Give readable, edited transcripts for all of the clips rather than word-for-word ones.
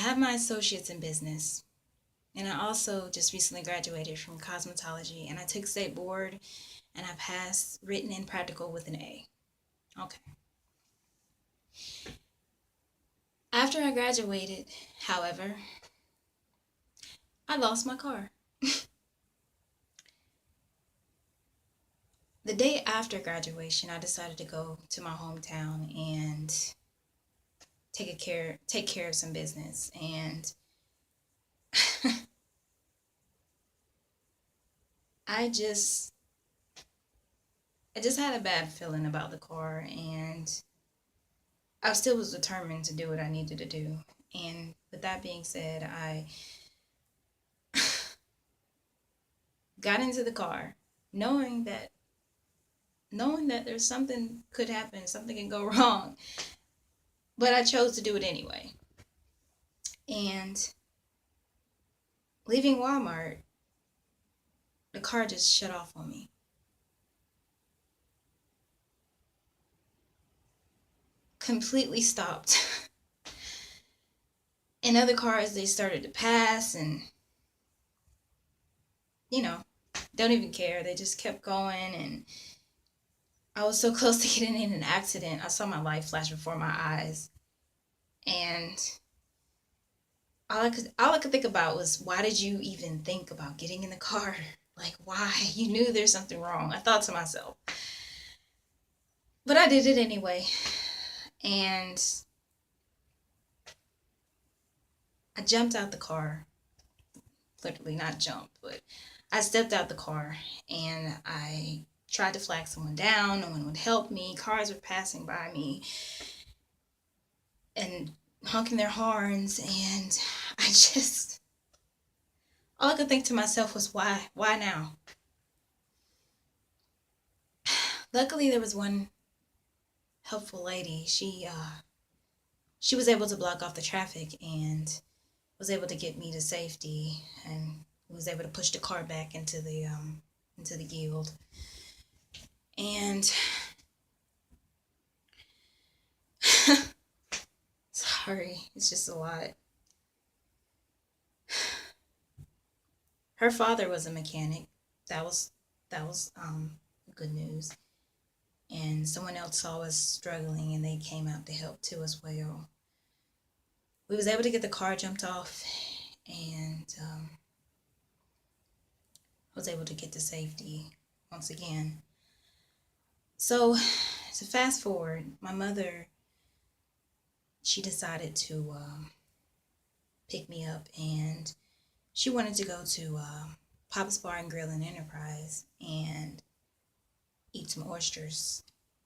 have my associates in business, and I also just recently graduated from cosmetology, and I took state board, and I passed written and practical with an A. Okay. After I graduated, however, I lost my car. The day after graduation, I decided to go to my hometown and take care of some business. And I just I just had a bad feeling about the car, and I still was determined to do what I needed to do. And with that being said, I got into the car knowing that there's something could happen, something can go wrong, but I chose to do it anyway. And leaving Walmart, the car just shut off on me. Completely stopped. And other cars, they started to pass, and you know, don't even care. They just kept going, and I was so close to getting in an accident. I saw my life flash before my eyes, and all I could think about was, why did you even think about getting in the car? Like, why? You knew there's something wrong. I thought to myself, but I did it anyway, and I jumped out the car. Literally not jumped, but I stepped out the car, and I tried to flag someone down. No one would help me. Cars were passing by me and honking their horns, and I just all I could think to myself was, why now? Luckily, there was one helpful lady. She was able to block off the traffic and was able to get me to safety, and was able to push the car back into the yield. And sorry, it's just a lot. Her father was a mechanic. That was good news. And someone else saw us struggling, and they came out to help too as well. We was able to get the car jumped off, and was able to get to safety once again. So to fast forward, my mother, she decided to pick me up, and she wanted to go to Papa's Bar and Grill and Enterprise and eat some oysters.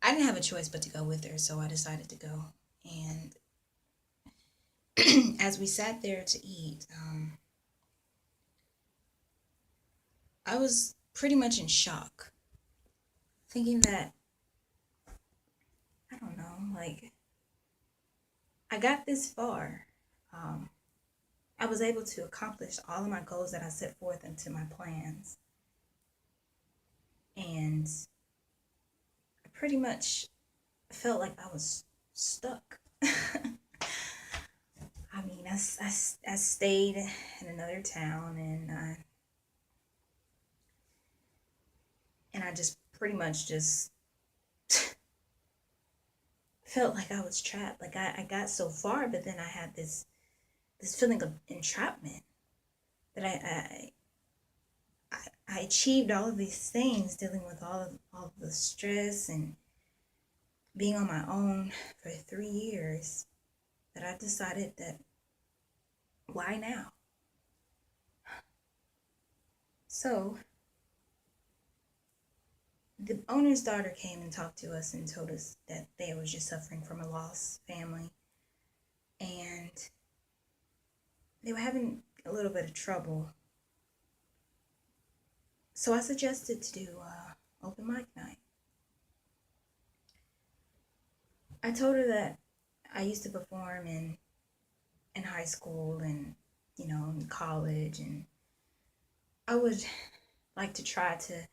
I didn't have a choice but to go with her, so I decided to go. And as we sat there to eat, I was pretty much in shock, thinking that, I don't know, like, I got this far. Um, I was able to accomplish all of my goals that I set forth into my plans. And I pretty much felt like I was stuck. I mean, I stayed in another town, and I just pretty much just felt like I was trapped. Like I got so far, but then I had this feeling of entrapment, that I achieved all of these things, dealing with all of the stress and being on my own for 3 years, that I decided that, why now? So the owner's daughter came and talked to us and told us that they was just suffering from a lost family, and they were having a little bit of trouble. So I suggested to do open mic night. I told her that I used to perform in high school, and in college, and I would like to try to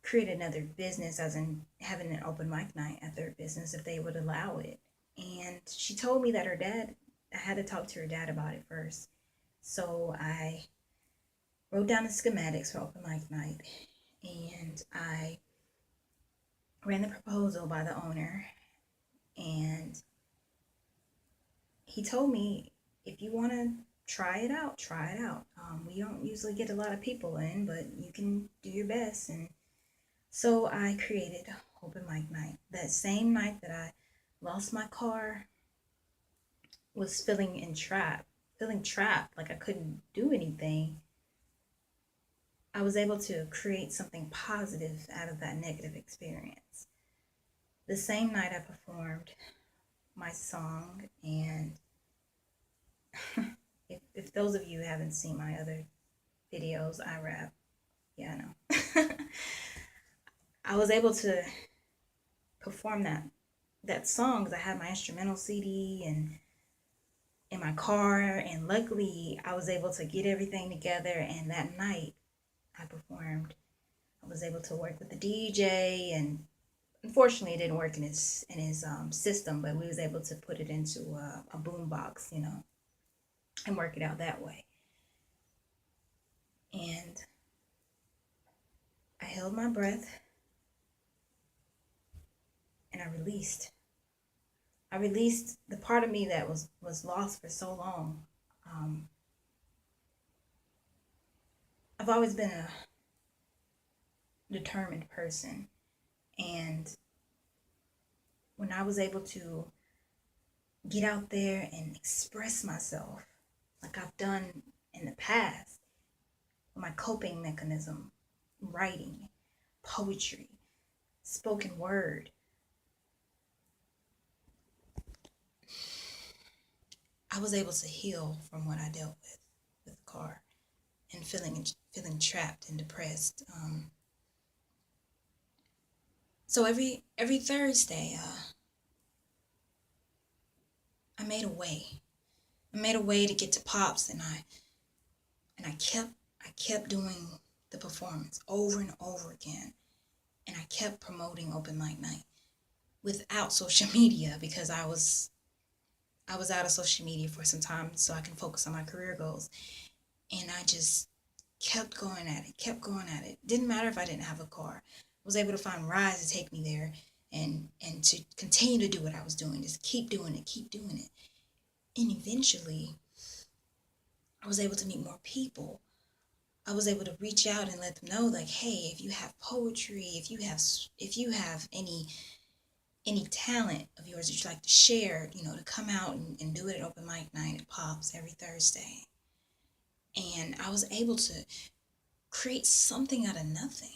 create another business, as in having an open mic night at their business, if they would allow it. And she told me that her dad I had to talk to her dad about it first. So I wrote down the schematics for open mic night, and I ran the proposal by the owner, and he told me, if you want to try it out, try it out. We don't usually get a lot of people in, but you can do your best. And so I created open mic night. That same night that I lost my car, was feeling trapped, like I couldn't do anything. I was able to create something positive out of that negative experience. The same night I performed my song, and if those of you haven't seen my other videos, I rap. Yeah, I know. I was able to perform that song because I had my instrumental CD and in my car, and luckily I was able to get everything together, and that night I performed. I was able to work with the DJ, and unfortunately it didn't work in his system, but we was able to put it into a boom box, and work it out that way. And I held my breath, and I released the part of me that was lost for so long. I've always been a determined person, and when I was able to get out there and express myself like I've done in the past, my coping mechanism, writing, poetry, spoken word, I was able to heal from what I dealt with the car, and feeling trapped and depressed. So every Thursday, I made a way. I made a way to get to Pops, and I kept doing the performance over and over again, and I kept promoting open mic night without social media, because I was out of social media for some time so I can focus on my career goals. And I just kept going at it, kept going at it. Didn't matter if I didn't have a car. I was able to find rides to take me there, and to continue to do what I was doing. Just keep doing it, keep doing it. And eventually I was able to meet more people. I was able to reach out and let them know, like, hey, if you have poetry, if you have any talent of yours that you'd like to share, to come out and do it at open mic night at Pops every Thursday. And I was able to create something out of nothing.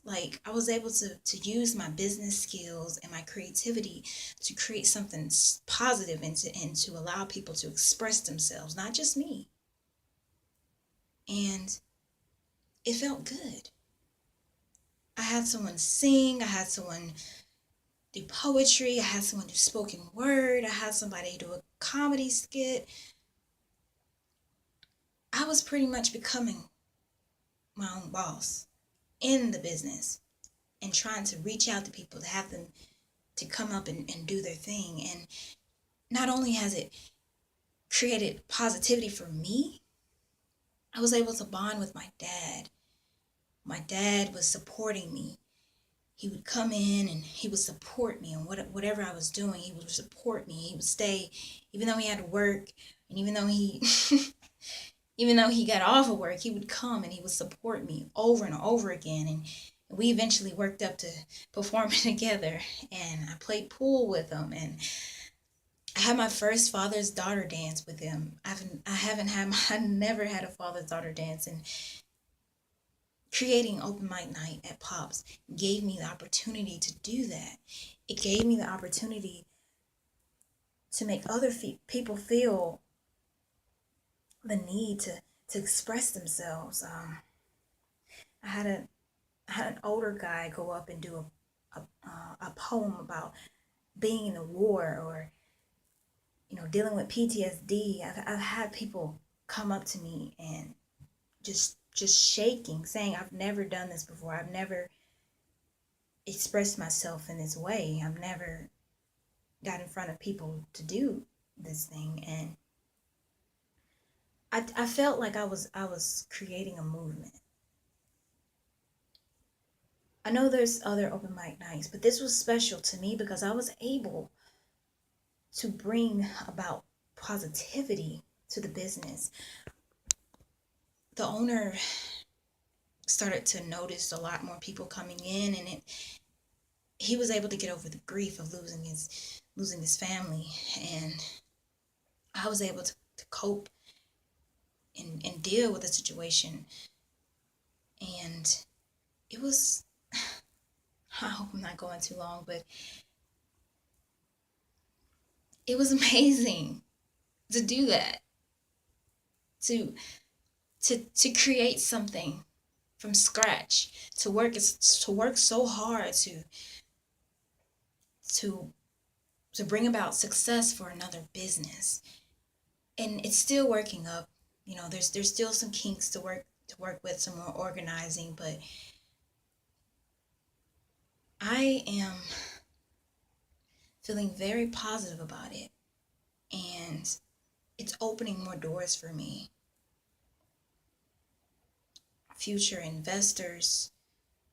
Like I was able to use my business skills and my creativity to create something positive, and to allow people to express themselves, not just me. And it felt good. I had someone sing, I had someone do poetry, I had someone do spoken word, I had somebody do a comedy skit. I was pretty much becoming my own boss in the business, and trying to reach out to people to have them to come up and do their thing. And not only has it created positivity for me, I was able to bond with my dad. My dad was supporting me. He would come in and he would support me, and whatever I was doing, he would support me. He would stay, even though he had to work, and even though he even though he got off of work, he would come and he would support me over and over again. And we eventually worked up to performing together, and I played pool with him, and I had my first father's daughter dance with him. I never had a father's daughter dance, and creating open mic night at Pops gave me the opportunity to do that. It gave me the opportunity to make other people feel the need to express themselves. I had an older guy go up and do a poem about being in a war, or dealing with PTSD. I've had people come up to me and just shaking, saying, I've never done this before. I've never expressed myself in this way. I've never got in front of people to do this thing, and I felt like I was creating a movement. I know there's other open mic nights, but this was special to me because I was able to bring about positivity to the business. The owner started to notice a lot more people coming in, and he was able to get over the grief of losing his family, and I was able to cope and deal with the situation. And it was, I hope I'm not going too long, but it was amazing to do that, to to create something from scratch, to work so hard to to bring about success for another business. And it's still working up. There's still some kinks to work with, some more organizing, but I am feeling very positive about it, and it's opening more doors for me. Future investors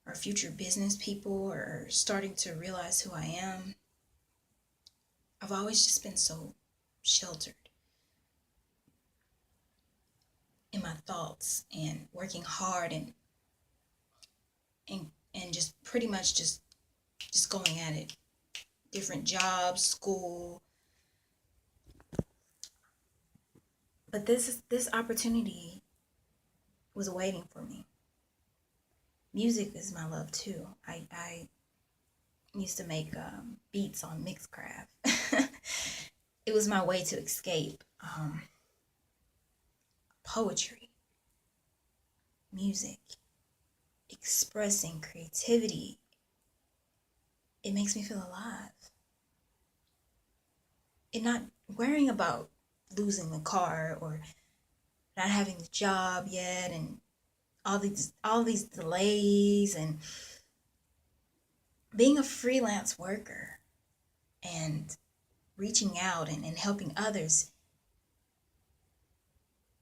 or future business people are starting to realize who I am. I've always just been so sheltered in my thoughts and working hard and just pretty much just going at it. Different jobs, school. But this opportunity was waiting for me. Music is my love too. I used to make beats on Mixcraft. It was my way to escape poetry, music, expressing creativity. It makes me feel alive. And not worrying about losing the car or not having the job yet, and all these delays, and being a freelance worker and reaching out and helping others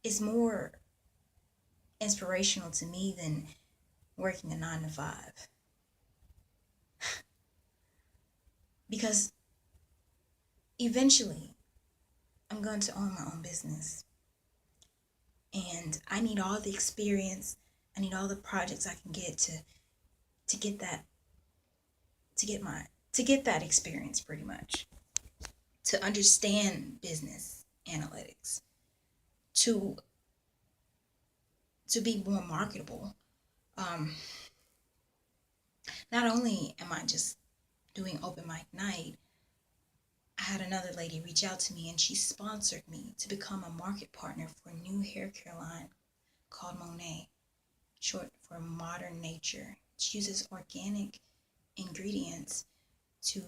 is more inspirational to me than working a 9 to 5. Because eventually I'm going to own my own business, and I need all the experience. I need all the projects I can get to get that to get that experience, pretty much, to understand business analytics, to be more marketable. Um, Not only am I just doing open mic night, I had another lady reach out to me and she sponsored me to become a market partner for a new hair care line called Monet, short for Modern Nature. It uses organic ingredients to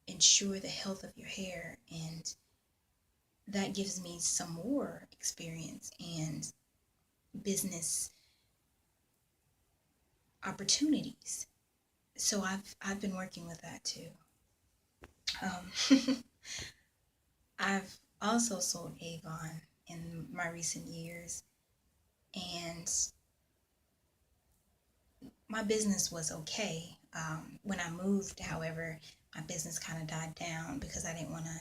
ensure the health of your hair, and that gives me some more experience and business opportunities. So I've been working with that too. Um, I've also sold Avon in my recent years, and my business was okay. When I moved, however, my business kind of died down because I didn't want to,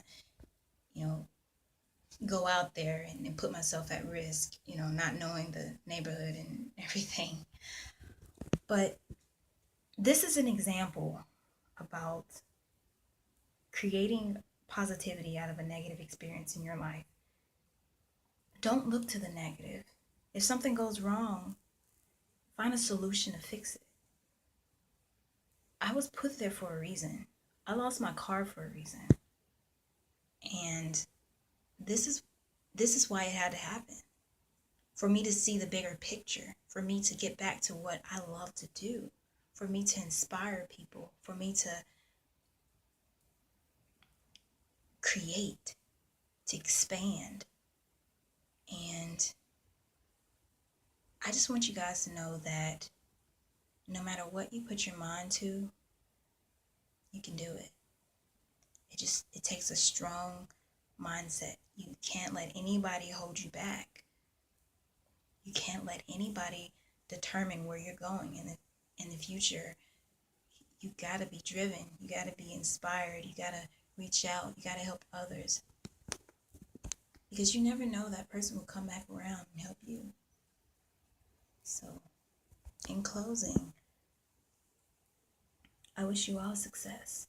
you know, go out there and put myself at risk, not knowing the neighborhood and everything. But this is an example about creating positivity out of a negative experience in your life. Don't look to the negative. If something goes wrong, find a solution to fix it. I was put there for a reason. I lost my car for a reason. And this is why it had to happen. For me to see the bigger picture, for me to get back to what I love to do, for me to inspire people, for me to create, to expand. And I just want you guys to know that no matter what you put your mind to, you can do it. It takes a strong mindset. You can't let anybody hold you back. You can't let anybody determine where you're going in the future. You got to be driven. You got to be inspired. You got to reach out. You got to help others. Because you never know, that person will come back around and help you. So, in closing, I wish you all success.